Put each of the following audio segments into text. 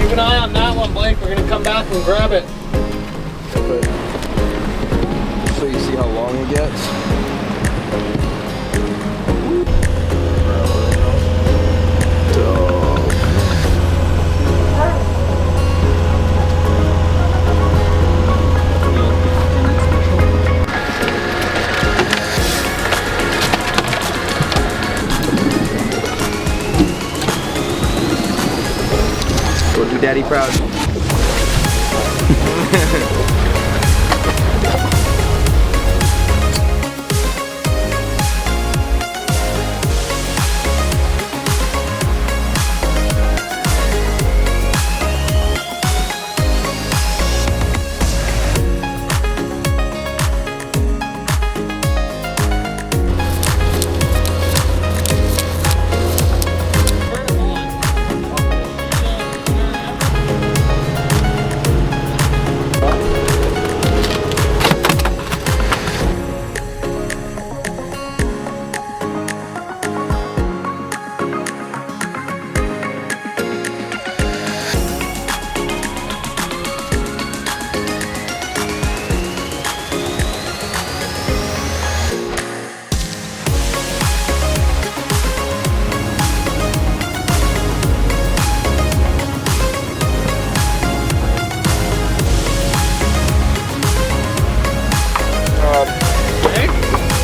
Keep an eye on that one, Blake. We're gonna come back and grab it. But, so you see how long it gets. Go do daddy proud.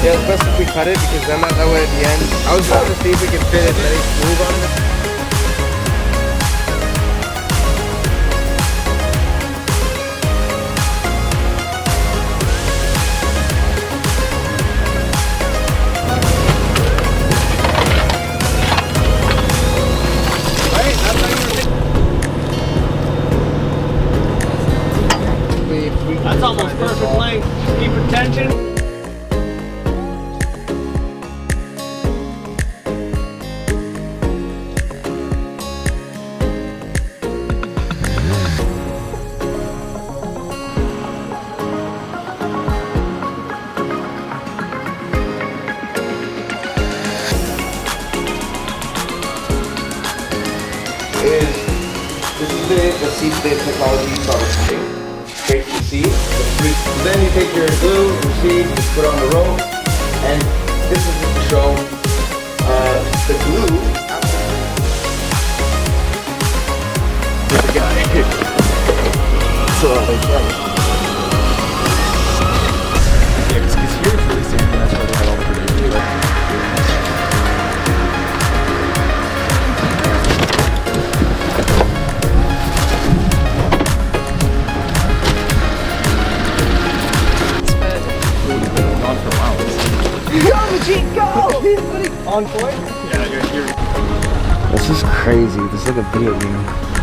Yeah, it's best if we cut it because then that way at the end, I was trying to see if we can fit it very smooth on it. That's almost perfect length. Just keep it tension. This is the seed-based technology you saw this thing. Straight to the seed. Then you take your glue, your seed, you put it on the rope, and this is just to show the glue. There's a guy. So, yeah, because here it's really sandy, and that's why they have all the producers. On point? Yeah, you're this is crazy. This is like a video game.